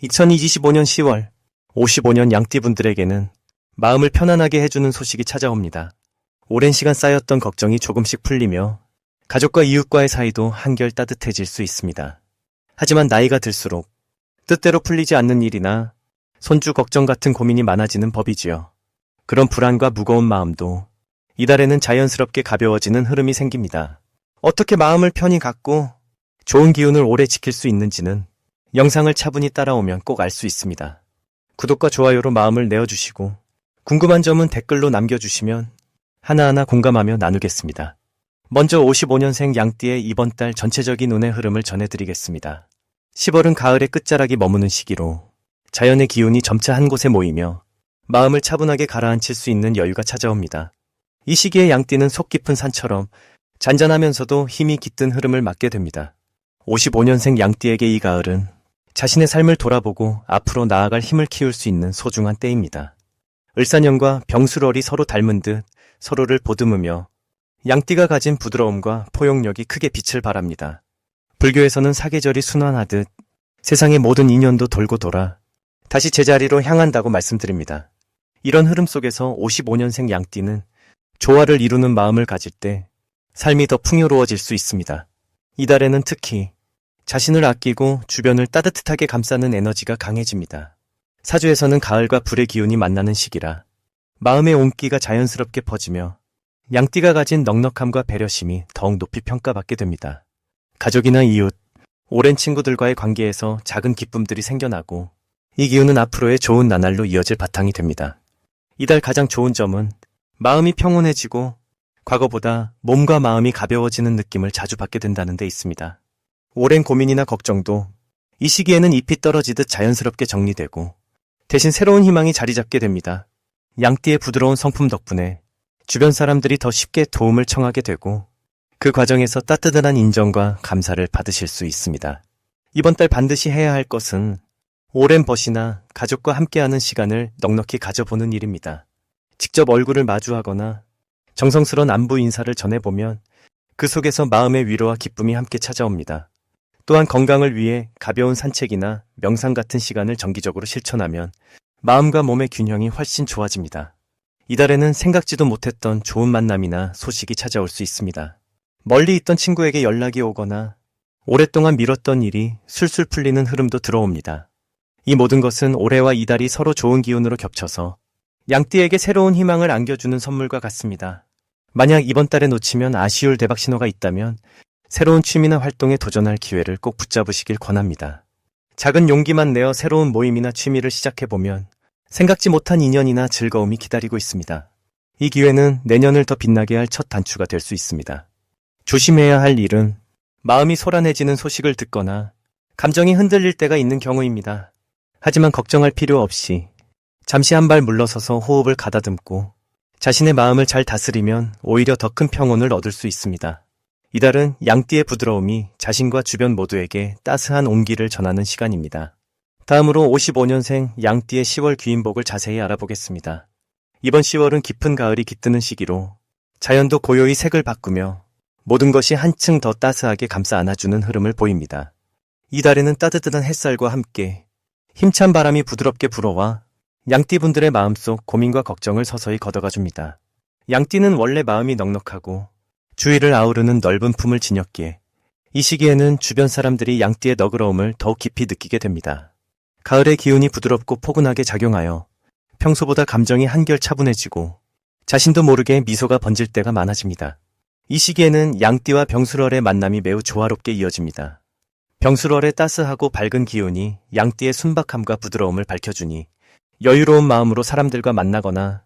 2025년 10월, 55년 양띠분들에게는 마음을 편안하게 해주는 소식이 찾아옵니다. 오랜 시간 쌓였던 걱정이 조금씩 풀리며 가족과 이웃과의 사이도 한결 따뜻해질 수 있습니다. 하지만 나이가 들수록 뜻대로 풀리지 않는 일이나 손주 걱정 같은 고민이 많아지는 법이지요. 그런 불안과 무거운 마음도 이달에는 자연스럽게 가벼워지는 흐름이 생깁니다. 어떻게 마음을 편히 갖고 좋은 기운을 오래 지킬 수 있는지는 영상을 차분히 따라오면 꼭 알 수 있습니다. 구독과 좋아요로 마음을 내어주시고 궁금한 점은 댓글로 남겨주시면 하나하나 공감하며 나누겠습니다. 먼저 55년생 양띠의 이번 달 전체적인 운의 흐름을 전해드리겠습니다. 10월은 가을의 끝자락이 머무는 시기로 자연의 기운이 점차 한 곳에 모이며 마음을 차분하게 가라앉힐 수 있는 여유가 찾아옵니다. 이 시기에 양띠는 속 깊은 산처럼 잔잔하면서도 힘이 깃든 흐름을 맞게 됩니다. 55년생 양띠에게 이 가을은 자신의 삶을 돌아보고 앞으로 나아갈 힘을 키울 수 있는 소중한 때입니다. 을사년과 병술월이 서로 닮은 듯 서로를 보듬으며 양띠가 가진 부드러움과 포용력이 크게 빛을 발합니다. 불교에서는 사계절이 순환하듯 세상의 모든 인연도 돌고 돌아 다시 제자리로 향한다고 말씀드립니다. 이런 흐름 속에서 55년생 양띠는 조화를 이루는 마음을 가질 때 삶이 더 풍요로워질 수 있습니다. 이달에는 특히 자신을 아끼고 주변을 따뜻하게 감싸는 에너지가 강해집니다. 사주에서는 가을과 불의 기운이 만나는 시기라 마음의 온기가 자연스럽게 퍼지며 양띠가 가진 넉넉함과 배려심이 더욱 높이 평가받게 됩니다. 가족이나 이웃, 오랜 친구들과의 관계에서 작은 기쁨들이 생겨나고 이 기운은 앞으로의 좋은 나날로 이어질 바탕이 됩니다. 이달 가장 좋은 점은 마음이 평온해지고 과거보다 몸과 마음이 가벼워지는 느낌을 자주 받게 된다는 데 있습니다. 오랜 고민이나 걱정도 이 시기에는 잎이 떨어지듯 자연스럽게 정리되고 대신 새로운 희망이 자리 잡게 됩니다. 양띠의 부드러운 성품 덕분에 주변 사람들이 더 쉽게 도움을 청하게 되고 그 과정에서 따뜻한 인정과 감사를 받으실 수 있습니다. 이번 달 반드시 해야 할 것은 오랜 벗이나 가족과 함께하는 시간을 넉넉히 가져보는 일입니다. 직접 얼굴을 마주하거나 정성스러운 안부 인사를 전해보면 그 속에서 마음의 위로와 기쁨이 함께 찾아옵니다. 또한 건강을 위해 가벼운 산책이나 명상 같은 시간을 정기적으로 실천하면 마음과 몸의 균형이 훨씬 좋아집니다. 이달에는 생각지도 못했던 좋은 만남이나 소식이 찾아올 수 있습니다. 멀리 있던 친구에게 연락이 오거나 오랫동안 미뤘던 일이 술술 풀리는 흐름도 들어옵니다. 이 모든 것은 올해와 이달이 서로 좋은 기운으로 겹쳐서 양띠에게 새로운 희망을 안겨주는 선물과 같습니다. 만약 이번 달에 놓치면 아쉬울 대박 신호가 있다면 새로운 취미나 활동에 도전할 기회를 꼭 붙잡으시길 권합니다. 작은 용기만 내어 새로운 모임이나 취미를 시작해보면 생각지 못한 인연이나 즐거움이 기다리고 있습니다. 이 기회는 내년을 더 빛나게 할 첫 단추가 될 수 있습니다. 조심해야 할 일은 마음이 소란해지는 소식을 듣거나 감정이 흔들릴 때가 있는 경우입니다. 하지만 걱정할 필요 없이 잠시 한 발 물러서서 호흡을 가다듬고 자신의 마음을 잘 다스리면 오히려 더 큰 평온을 얻을 수 있습니다. 이달은 양띠의 부드러움이 자신과 주변 모두에게 따스한 온기를 전하는 시간입니다. 다음으로 55년생 양띠의 10월 귀인복을 자세히 알아보겠습니다. 이번 10월은 깊은 가을이 깃드는 시기로 자연도 고요히 색을 바꾸며 모든 것이 한층 더 따스하게 감싸 안아주는 흐름을 보입니다. 이달에는 따뜻한 햇살과 함께 힘찬 바람이 부드럽게 불어와 양띠분들의 마음속 고민과 걱정을 서서히 걷어가줍니다. 양띠는 원래 마음이 넉넉하고 주위를 아우르는 넓은 품을 지녔기에 이 시기에는 주변 사람들이 양띠의 너그러움을 더욱 깊이 느끼게 됩니다. 가을의 기운이 부드럽고 포근하게 작용하여 평소보다 감정이 한결 차분해지고 자신도 모르게 미소가 번질 때가 많아집니다. 이 시기에는 양띠와 병술월의 만남이 매우 조화롭게 이어집니다. 병술월의 따스하고 밝은 기운이 양띠의 순박함과 부드러움을 밝혀주니 여유로운 마음으로 사람들과 만나거나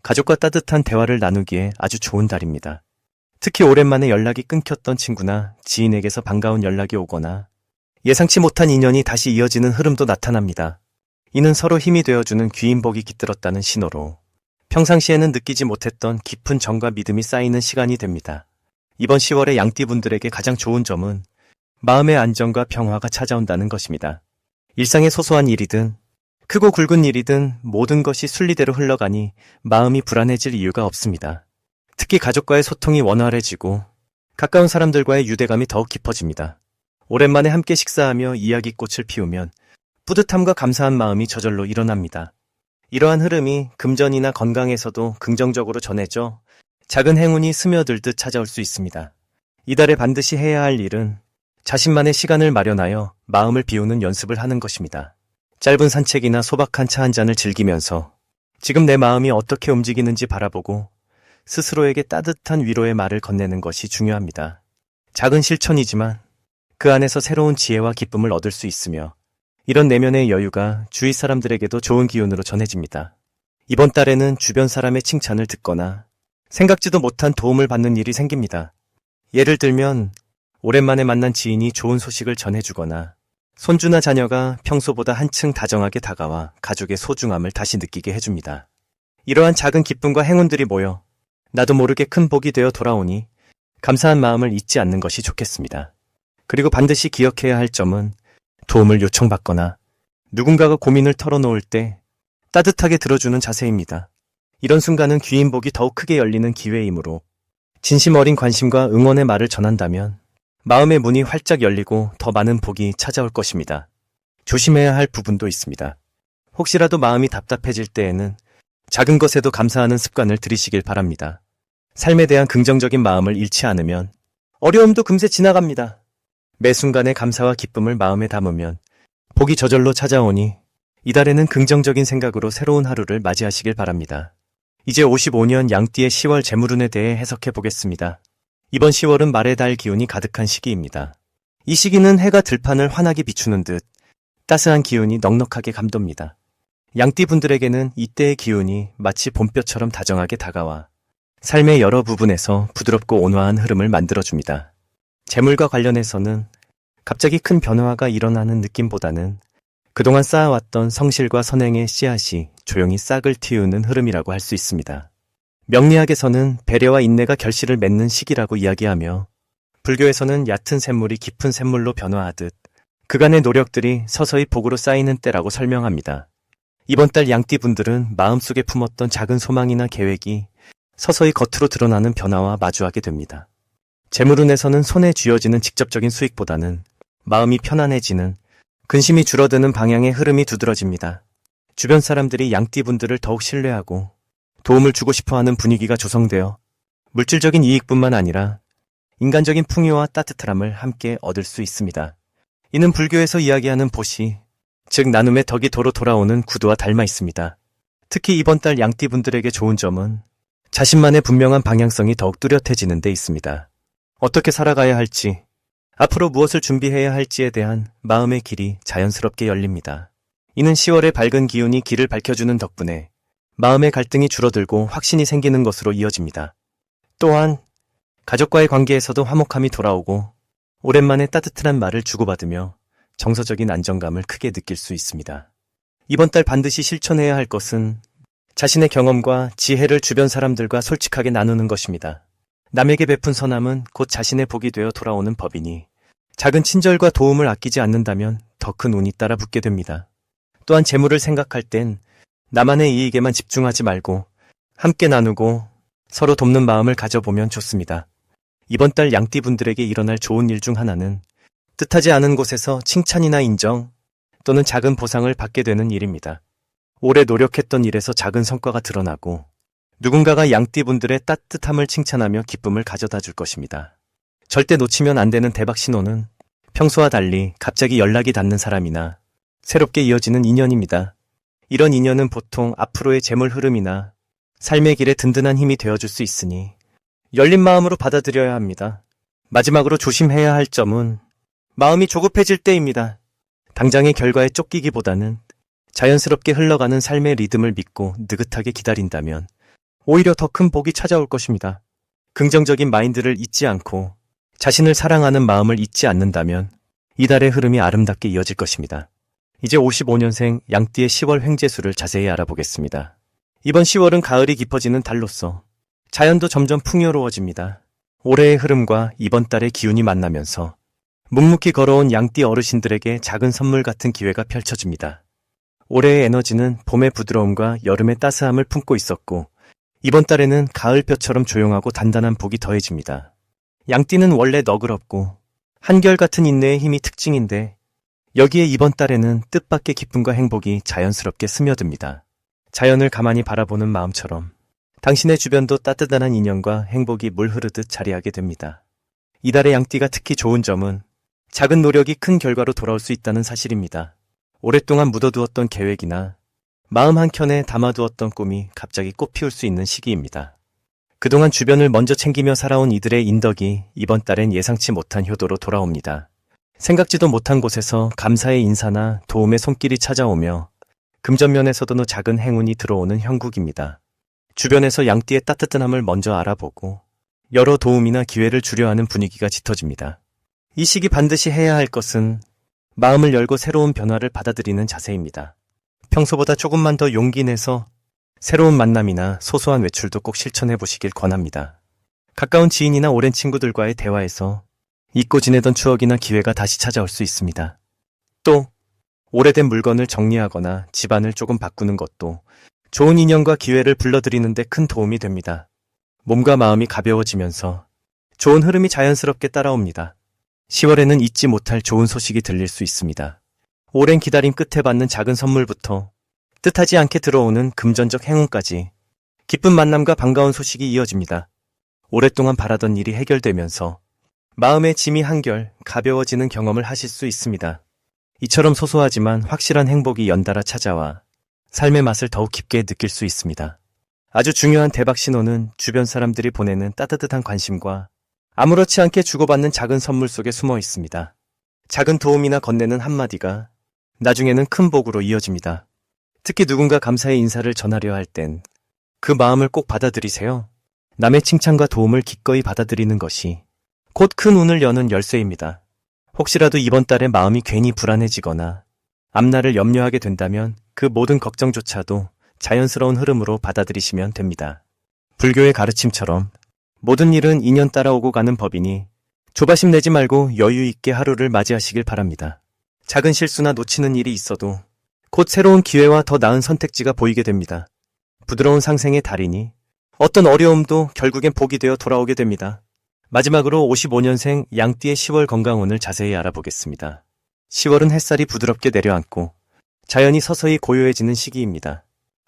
가족과 따뜻한 대화를 나누기에 아주 좋은 달입니다. 특히 오랜만에 연락이 끊겼던 친구나 지인에게서 반가운 연락이 오거나 예상치 못한 인연이 다시 이어지는 흐름도 나타납니다. 이는 서로 힘이 되어주는 귀인복이 깃들었다는 신호로 평상시에는 느끼지 못했던 깊은 정과 믿음이 쌓이는 시간이 됩니다. 이번 10월의 양띠분들에게 가장 좋은 점은 마음의 안정과 평화가 찾아온다는 것입니다. 일상의 소소한 일이든 크고 굵은 일이든 모든 것이 순리대로 흘러가니 마음이 불안해질 이유가 없습니다. 특히 가족과의 소통이 원활해지고 가까운 사람들과의 유대감이 더욱 깊어집니다. 오랜만에 함께 식사하며 이야기꽃을 피우면 뿌듯함과 감사한 마음이 저절로 일어납니다. 이러한 흐름이 금전이나 건강에서도 긍정적으로 전해져 작은 행운이 스며들듯 찾아올 수 있습니다. 이달에 반드시 해야 할 일은 자신만의 시간을 마련하여 마음을 비우는 연습을 하는 것입니다. 짧은 산책이나 소박한 차 한 잔을 즐기면서 지금 내 마음이 어떻게 움직이는지 바라보고 스스로에게 따뜻한 위로의 말을 건네는 것이 중요합니다. 작은 실천이지만 그 안에서 새로운 지혜와 기쁨을 얻을 수 있으며 이런 내면의 여유가 주위 사람들에게도 좋은 기운으로 전해집니다. 이번 달에는 주변 사람의 칭찬을 듣거나 생각지도 못한 도움을 받는 일이 생깁니다. 예를 들면 오랜만에 만난 지인이 좋은 소식을 전해주거나 손주나 자녀가 평소보다 한층 다정하게 다가와 가족의 소중함을 다시 느끼게 해줍니다. 이러한 작은 기쁨과 행운들이 모여 나도 모르게 큰 복이 되어 돌아오니 감사한 마음을 잊지 않는 것이 좋겠습니다. 그리고 반드시 기억해야 할 점은 도움을 요청받거나 누군가가 고민을 털어놓을 때 따뜻하게 들어주는 자세입니다. 이런 순간은 귀인복이 더욱 크게 열리는 기회이므로 진심 어린 관심과 응원의 말을 전한다면 마음의 문이 활짝 열리고 더 많은 복이 찾아올 것입니다. 조심해야 할 부분도 있습니다. 혹시라도 마음이 답답해질 때에는 작은 것에도 감사하는 습관을 들이시길 바랍니다. 삶에 대한 긍정적인 마음을 잃지 않으면 어려움도 금세 지나갑니다. 매 순간의 감사와 기쁨을 마음에 담으면 복이 저절로 찾아오니 이달에는 긍정적인 생각으로 새로운 하루를 맞이하시길 바랍니다. 이제 55년 양띠의 10월 재물운에 대해 해석해 보겠습니다. 이번 10월은 말의 달 기운이 가득한 시기입니다. 이 시기는 해가 들판을 환하게 비추는 듯 따스한 기운이 넉넉하게 감돕니다. 양띠 분들에게는 이때의 기운이 마치 봄볕처럼 다정하게 다가와 삶의 여러 부분에서 부드럽고 온화한 흐름을 만들어줍니다. 재물과 관련해서는 갑자기 큰 변화가 일어나는 느낌보다는 그동안 쌓아왔던 성실과 선행의 씨앗이 조용히 싹을 틔우는 흐름이라고 할 수 있습니다. 명리학에서는 배려와 인내가 결실을 맺는 시기라고 이야기하며 불교에서는 얕은 샘물이 깊은 샘물로 변화하듯 그간의 노력들이 서서히 복으로 쌓이는 때라고 설명합니다. 이번 달 양띠분들은 마음속에 품었던 작은 소망이나 계획이 서서히 겉으로 드러나는 변화와 마주하게 됩니다. 재물운에서는 손에 쥐어지는 직접적인 수익보다는 마음이 편안해지는 근심이 줄어드는 방향의 흐름이 두드러집니다. 주변 사람들이 양띠분들을 더욱 신뢰하고 도움을 주고 싶어하는 분위기가 조성되어 물질적인 이익뿐만 아니라 인간적인 풍요와 따뜻함을 함께 얻을 수 있습니다. 이는 불교에서 이야기하는 보시, 즉 나눔의 덕이 도로 돌아오는 구두와 닮아 있습니다. 특히 이번 달 양띠분들에게 좋은 점은 자신만의 분명한 방향성이 더욱 뚜렷해지는 데 있습니다. 어떻게 살아가야 할지, 앞으로 무엇을 준비해야 할지에 대한 마음의 길이 자연스럽게 열립니다. 이는 10월의 밝은 기운이 길을 밝혀주는 덕분에 마음의 갈등이 줄어들고 확신이 생기는 것으로 이어집니다. 또한 가족과의 관계에서도 화목함이 돌아오고 오랜만에 따뜻한 말을 주고받으며 정서적인 안정감을 크게 느낄 수 있습니다. 이번 달 반드시 실천해야 할 것은 자신의 경험과 지혜를 주변 사람들과 솔직하게 나누는 것입니다. 남에게 베푼 선함은 곧 자신의 복이 되어 돌아오는 법이니 작은 친절과 도움을 아끼지 않는다면 더 큰 운이 따라 붙게 됩니다. 또한 재물을 생각할 땐 나만의 이익에만 집중하지 말고 함께 나누고 서로 돕는 마음을 가져보면 좋습니다. 이번 달 양띠분들에게 일어날 좋은 일 중 하나는 뜻하지 않은 곳에서 칭찬이나 인정 또는 작은 보상을 받게 되는 일입니다. 오래 노력했던 일에서 작은 성과가 드러나고 누군가가 양띠분들의 따뜻함을 칭찬하며 기쁨을 가져다 줄 것입니다. 절대 놓치면 안 되는 대박 신호는 평소와 달리 갑자기 연락이 닿는 사람이나 새롭게 이어지는 인연입니다. 이런 인연은 보통 앞으로의 재물 흐름이나 삶의 길에 든든한 힘이 되어줄 수 있으니 열린 마음으로 받아들여야 합니다. 마지막으로 조심해야 할 점은 마음이 조급해질 때입니다. 당장의 결과에 쫓기기보다는 자연스럽게 흘러가는 삶의 리듬을 믿고 느긋하게 기다린다면 오히려 더 큰 복이 찾아올 것입니다. 긍정적인 마인드를 잊지 않고 자신을 사랑하는 마음을 잊지 않는다면 이달의 흐름이 아름답게 이어질 것입니다. 이제 55년생 양띠의 10월 횡재수를 자세히 알아보겠습니다. 이번 10월은 가을이 깊어지는 달로서 자연도 점점 풍요로워집니다. 올해의 흐름과 이번 달의 기운이 만나면서 묵묵히 걸어온 양띠 어르신들에게 작은 선물 같은 기회가 펼쳐집니다. 올해의 에너지는 봄의 부드러움과 여름의 따스함을 품고 있었고 이번 달에는 가을볕처럼 조용하고 단단한 복이 더해집니다. 양띠는 원래 너그럽고 한결같은 인내의 힘이 특징인데 여기에 이번 달에는 뜻밖의 기쁨과 행복이 자연스럽게 스며듭니다. 자연을 가만히 바라보는 마음처럼 당신의 주변도 따뜻한 인연과 행복이 물 흐르듯 자리하게 됩니다. 이달의 양띠가 특히 좋은 점은 작은 노력이 큰 결과로 돌아올 수 있다는 사실입니다. 오랫동안 묻어두었던 계획이나 마음 한켠에 담아두었던 꿈이 갑자기 꽃피울 수 있는 시기입니다. 그동안 주변을 먼저 챙기며 살아온 이들의 인덕이 이번 달엔 예상치 못한 효도로 돌아옵니다. 생각지도 못한 곳에서 감사의 인사나 도움의 손길이 찾아오며 금전면에서도 작은 행운이 들어오는 형국입니다. 주변에서 양띠의 따뜻함을 먼저 알아보고 여러 도움이나 기회를 주려 하는 분위기가 짙어집니다. 이 시기 반드시 해야 할 것은 마음을 열고 새로운 변화를 받아들이는 자세입니다. 평소보다 조금만 더 용기 내서 새로운 만남이나 소소한 외출도 꼭 실천해 보시길 권합니다. 가까운 지인이나 오랜 친구들과의 대화에서 잊고 지내던 추억이나 기회가 다시 찾아올 수 있습니다. 또 오래된 물건을 정리하거나 집안을 조금 바꾸는 것도 좋은 인연과 기회를 불러들이는 데 큰 도움이 됩니다. 몸과 마음이 가벼워지면서 좋은 흐름이 자연스럽게 따라옵니다. 10월에는 잊지 못할 좋은 소식이 들릴 수 있습니다. 오랜 기다림 끝에 받는 작은 선물부터 뜻하지 않게 들어오는 금전적 행운까지 기쁜 만남과 반가운 소식이 이어집니다. 오랫동안 바라던 일이 해결되면서 마음의 짐이 한결 가벼워지는 경험을 하실 수 있습니다. 이처럼 소소하지만 확실한 행복이 연달아 찾아와 삶의 맛을 더욱 깊게 느낄 수 있습니다. 아주 중요한 대박 신호는 주변 사람들이 보내는 따뜻한 관심과 아무렇지 않게 주고받는 작은 선물 속에 숨어 있습니다. 작은 도움이나 건네는 한마디가 나중에는 큰 복으로 이어집니다. 특히 누군가 감사의 인사를 전하려 할 땐 그 마음을 꼭 받아들이세요. 남의 칭찬과 도움을 기꺼이 받아들이는 것이 곧 큰 운을 여는 열쇠입니다. 혹시라도 이번 달에 마음이 괜히 불안해지거나 앞날을 염려하게 된다면 그 모든 걱정조차도 자연스러운 흐름으로 받아들이시면 됩니다. 불교의 가르침처럼 모든 일은 인연 따라 오고 가는 법이니 조바심 내지 말고 여유 있게 하루를 맞이하시길 바랍니다. 작은 실수나 놓치는 일이 있어도 곧 새로운 기회와 더 나은 선택지가 보이게 됩니다. 부드러운 상생의 달이니 어떤 어려움도 결국엔 복이 되어 돌아오게 됩니다. 마지막으로 55년생 양띠의 10월 건강운을 자세히 알아보겠습니다. 10월은 햇살이 부드럽게 내려앉고 자연이 서서히 고요해지는 시기입니다.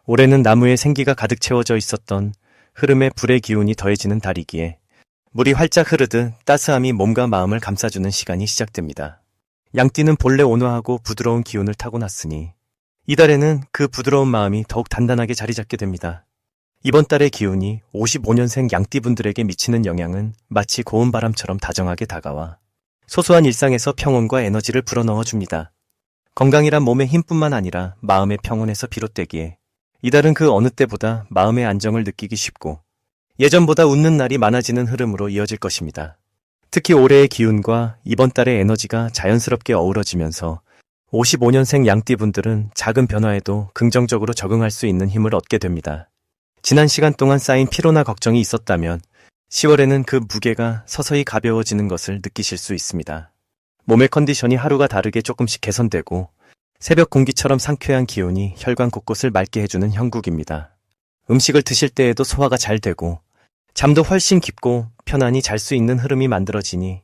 올해는 나무에 생기가 가득 채워져 있었던 흐름에 불의 기운이 더해지는 달이기에 물이 활짝 흐르듯 따스함이 몸과 마음을 감싸주는 시간이 시작됩니다. 양띠는 본래 온화하고 부드러운 기운을 타고났으니 이달에는 그 부드러운 마음이 더욱 단단하게 자리 잡게 됩니다. 이번 달의 기운이 55년생 양띠분들에게 미치는 영향은 마치 고운 바람처럼 다정하게 다가와 소소한 일상에서 평온과 에너지를 불어넣어 줍니다. 건강이란 몸의 힘뿐만 아니라 마음의 평온에서 비롯되기에 이달은 그 어느 때보다 마음의 안정을 느끼기 쉽고 예전보다 웃는 날이 많아지는 흐름으로 이어질 것입니다. 특히 올해의 기운과 이번 달의 에너지가 자연스럽게 어우러지면서 55년생 양띠분들은 작은 변화에도 긍정적으로 적응할 수 있는 힘을 얻게 됩니다. 지난 시간 동안 쌓인 피로나 걱정이 있었다면 10월에는 그 무게가 서서히 가벼워지는 것을 느끼실 수 있습니다. 몸의 컨디션이 하루가 다르게 조금씩 개선되고 새벽 공기처럼 상쾌한 기운이 혈관 곳곳을 맑게 해주는 형국입니다. 음식을 드실 때에도 소화가 잘 되고 잠도 훨씬 깊고 편안히 잘 수 있는 흐름이 만들어지니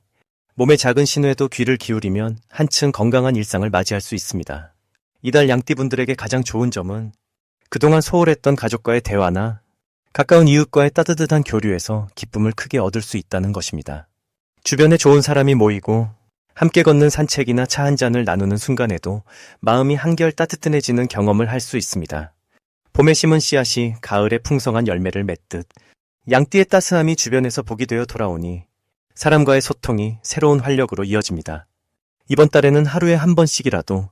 몸의 작은 신호에도 귀를 기울이면 한층 건강한 일상을 맞이할 수 있습니다. 이달 양띠분들에게 가장 좋은 점은 그동안 소홀했던 가족과의 대화나 가까운 이웃과의 따뜻한 교류에서 기쁨을 크게 얻을 수 있다는 것입니다. 주변에 좋은 사람이 모이고 함께 걷는 산책이나 차 한 잔을 나누는 순간에도 마음이 한결 따뜻해지는 경험을 할 수 있습니다. 봄에 심은 씨앗이 가을에 풍성한 열매를 맺듯 양띠의 따스함이 주변에서 복이 되어 돌아오니 사람과의 소통이 새로운 활력으로 이어집니다. 이번 달에는 하루에 한 번씩이라도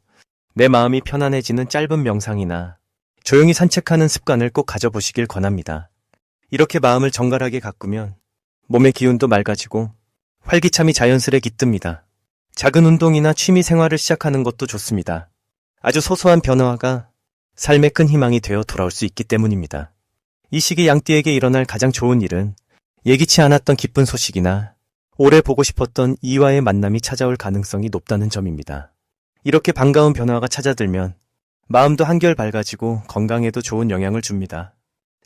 내 마음이 편안해지는 짧은 명상이나 조용히 산책하는 습관을 꼭 가져보시길 권합니다. 이렇게 마음을 정갈하게 가꾸면 몸의 기운도 맑아지고 활기참이 자연스레 깃듭니다. 작은 운동이나 취미 생활을 시작하는 것도 좋습니다. 아주 소소한 변화가 삶의 큰 희망이 되어 돌아올 수 있기 때문입니다. 이 시기 양띠에게 일어날 가장 좋은 일은 예기치 않았던 기쁜 소식이나 오래 보고 싶었던 이와의 만남이 찾아올 가능성이 높다는 점입니다. 이렇게 반가운 변화가 찾아들면 마음도 한결 밝아지고 건강에도 좋은 영향을 줍니다.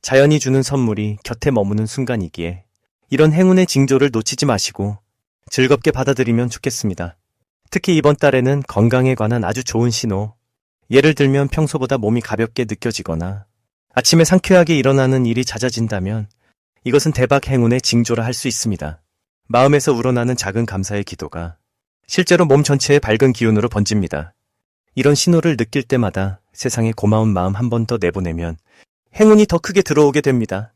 자연이 주는 선물이 곁에 머무는 순간이기에 이런 행운의 징조를 놓치지 마시고 즐겁게 받아들이면 좋겠습니다. 특히 이번 달에는 건강에 관한 아주 좋은 신호, 예를 들면 평소보다 몸이 가볍게 느껴지거나 아침에 상쾌하게 일어나는 일이 잦아진다면 이것은 대박 행운의 징조라 할 수 있습니다. 마음에서 우러나는 작은 감사의 기도가 실제로 몸 전체에 밝은 기운으로 번집니다. 이런 신호를 느낄 때마다 세상에 고마운 마음 한 번 더 내보내면 행운이 더 크게 들어오게 됩니다.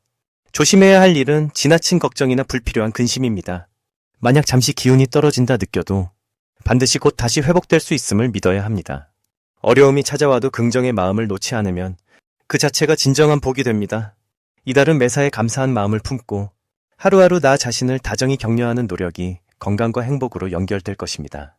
조심해야 할 일은 지나친 걱정이나 불필요한 근심입니다. 만약 잠시 기운이 떨어진다 느껴도 반드시 곧 다시 회복될 수 있음을 믿어야 합니다. 어려움이 찾아와도 긍정의 마음을 놓지 않으면 그 자체가 진정한 복이 됩니다. 이달은 매사에 감사한 마음을 품고 하루하루 나 자신을 다정히 격려하는 노력이 건강과 행복으로 연결될 것입니다.